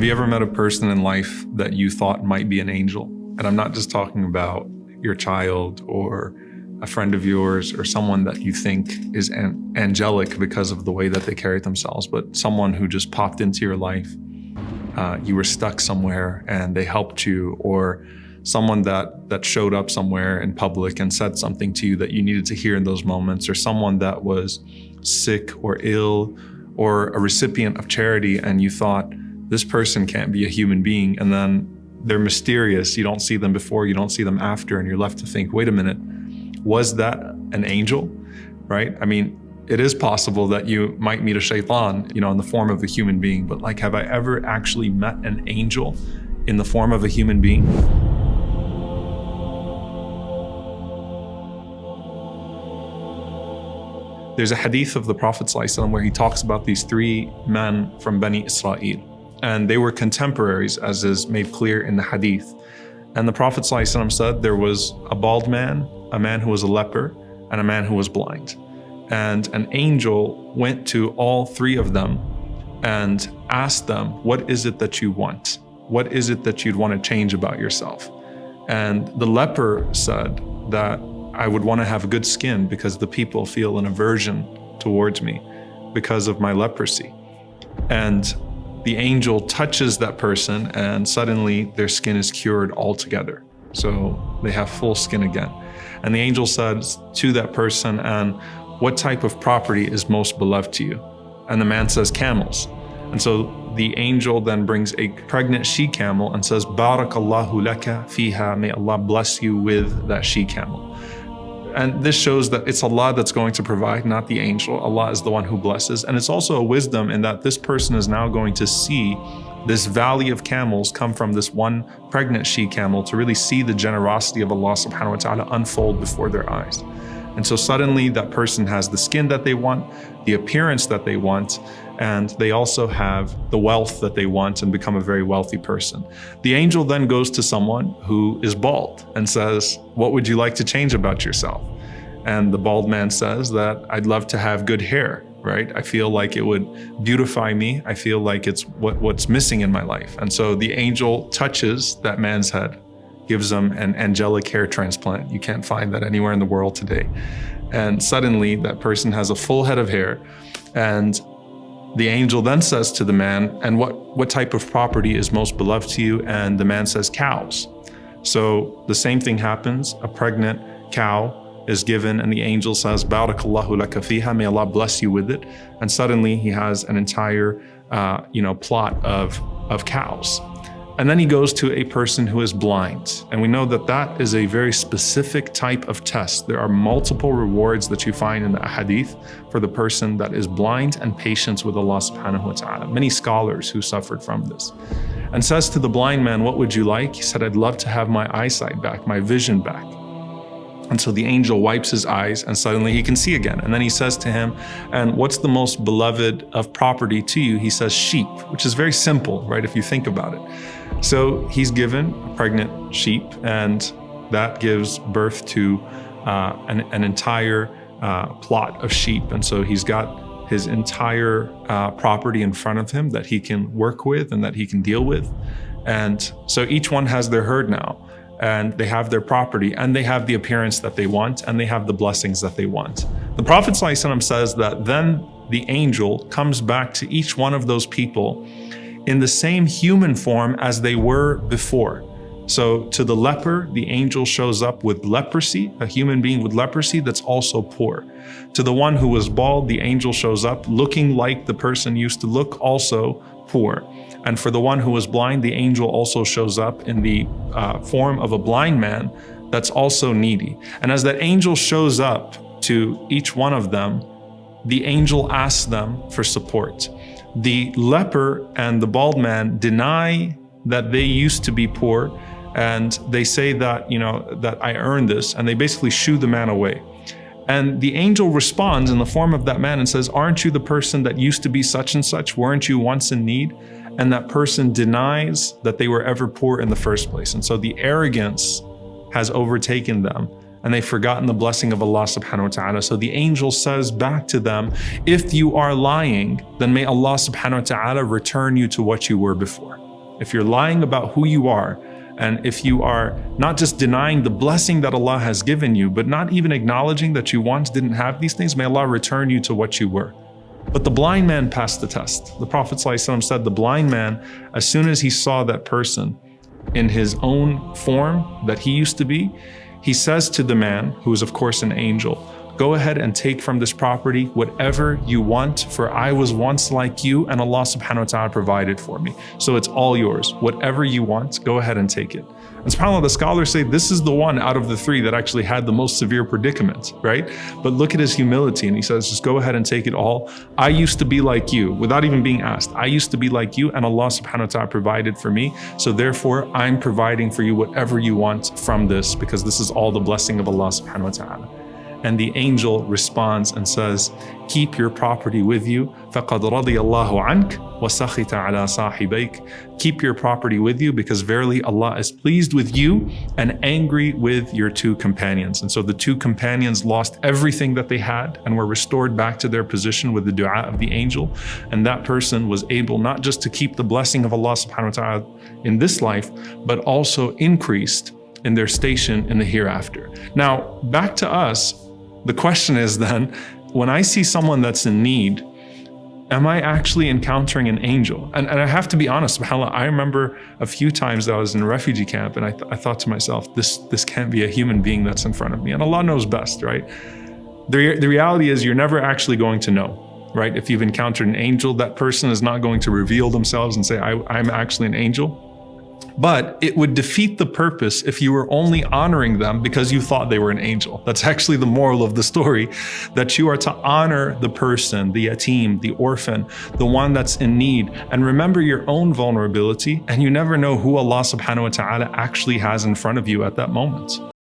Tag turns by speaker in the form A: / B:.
A: Have you ever met a person in life that you thought might be an angel? And I'm not just talking about your child or a friend of yours or someone that you think is angelic because of the way that they carry themselves, but someone who just popped into your life. You were stuck somewhere and they helped you, or someone that showed up somewhere in public and said something to you that you needed to hear in those moments, or someone that was sick or ill, or a recipient of charity and you thought, this person can't be a human being, and then they're mysterious. You don't see them before, you don't see them after, and you're left to think, wait a minute, was that an angel, right? I mean, it is possible that you might meet a shaitan, in the form of a human being, but like, have I ever actually met an angel in the form of a human being? There's a hadith of the Prophet ﷺ where he talks about these three men from Bani Israel. And they were contemporaries, as is made clear in the hadith. And the Prophet ﷺ said there was a bald man, a man who was a leper, and a man who was blind. And an angel went to all three of them and asked them, what is it that you want? What is it that you'd want to change about yourself? And the leper said that I would want to have good skin because the people feel an aversion towards me because of my leprosy. And the angel touches that person and suddenly their skin is cured altogether. So they have full skin again. And the angel says to that person, and what type of property is most beloved to you? And the man says, camels. And so the angel then brings a pregnant she-camel and says, Barakallahu laka fiha, may Allah bless you with that she-camel. And this shows that it's Allah that's going to provide, not the angel. Allah is the one who blesses. And it's also a wisdom in that this person is now going to see this valley of camels come from this one pregnant she-camel to really see the generosity of Allah subhanahu wa ta'ala unfold before their eyes. And so suddenly that person has the skin that they want, the appearance that they want, and they also have the wealth that they want and become a very wealthy person. The angel then goes to someone who is bald and says, what would you like to change about yourself? And the bald man says that I'd love to have good hair, right? I feel like it would beautify me. I feel like it's what's missing in my life. And so the angel touches that man's head, gives him an angelic hair transplant. You can't find that anywhere in the world today. And suddenly that person has a full head of hair. And the angel then says to the man, and what type of property is most beloved to you? And the man says, cows. So the same thing happens. A pregnant cow is given and the angel says, Barakallahu laka fiha, may Allah bless you with it. And suddenly he has an entire plot of cows. And then he goes to a person who is blind. And we know that that is a very specific type of test. There are multiple rewards that you find in the hadith for the person that is blind and patient with Allah subhanahu wa ta'ala. Many scholars who suffered from this. And says to the blind man, what would you like? He said, I'd love to have my eyesight back, my vision back. And so the angel wipes his eyes and suddenly he can see again. And then he says to him, and what's the most beloved of property to you? He says sheep, which is very simple, right? If you think about it. So he's given a pregnant sheep and that gives birth to an entire plot of sheep. And so he's got his entire property in front of him that he can work with and that he can deal with. And so each one has their herd now. And they have their property and they have the appearance that they want and they have the blessings that they want. The Prophet ﷺ says that then the angel comes back to each one of those people in the same human form as they were before. So to the leper, the angel shows up with leprosy, a human being with leprosy that's also poor. To the one who was bald, the angel shows up looking like the person used to look, also poor. And for the one who was blind, the angel also shows up in the form of a blind man that's also needy. And as that angel shows up to each one of them, the angel asks them for support. The leper and the bald man deny that they used to be poor, and they say that, that I earned this, and they basically shoo the man away. And the angel responds in the form of that man and says, aren't you the person that used to be such and such? Weren't you once in need? And that person denies that they were ever poor in the first place. And so the arrogance has overtaken them and they've forgotten the blessing of Allah subhanahu wa ta'ala. So the angel says back to them, if you are lying, then may Allah subhanahu wa ta'ala return you to what you were before. if you're lying about who you are, and if you are not just denying the blessing that Allah has given you, but not even acknowledging that you once didn't have these things, may Allah return you to what you were. But the blind man passed the test. The Prophet ﷺ said the blind man, as soon as he saw that person in his own form that he used to be, he says to the man, who is of course an angel, go ahead and take from this property whatever you want, for I was once like you and Allah subhanahu wa ta'ala provided for me. So it's all yours. Whatever you want, go ahead and take it. And subhanAllah, the scholars say this is the one out of the three that actually had the most severe predicament, right? But look at his humility, and he says, just go ahead and take it all. I used to be like you, without even being asked. I used to be like you and Allah subhanahu wa ta'ala provided for me. So therefore, I'm providing for you whatever you want from this, because this is all the blessing of Allah subhanahu wa ta'ala. And the angel responds and says, keep your property with you. فَقَدْ رَضِيَ اللَّهُ عَنْكَ وَسَخِطَ عَلَى صَاحِبَيْكَ. Keep your property with you, because verily Allah is pleased with you and angry with your two companions. And so the two companions lost everything that they had and were restored back to their position with the dua of the angel. And that person was able not just to keep the blessing of Allah subhanahu wa ta'ala in this life, but also increased in their station in the hereafter. Now, back to us. The question is then, when I see someone that's in need, am I actually encountering an angel? And I have to be honest, subhanAllah, I remember a few times that I was in a refugee camp and I thought to myself, this can't be a human being that's in front of me. And Allah knows best, right? The reality is you're never actually going to know, right? If you've encountered an angel, that person is not going to reveal themselves and say, I'm actually an angel. But it would defeat the purpose if you were only honoring them because you thought they were an angel. That's actually the moral of the story, that you are to honor the person, the yatim, the orphan, the one that's in need, and remember your own vulnerability, and you never know who Allah subhanahu wa ta'ala actually has in front of you at that moment.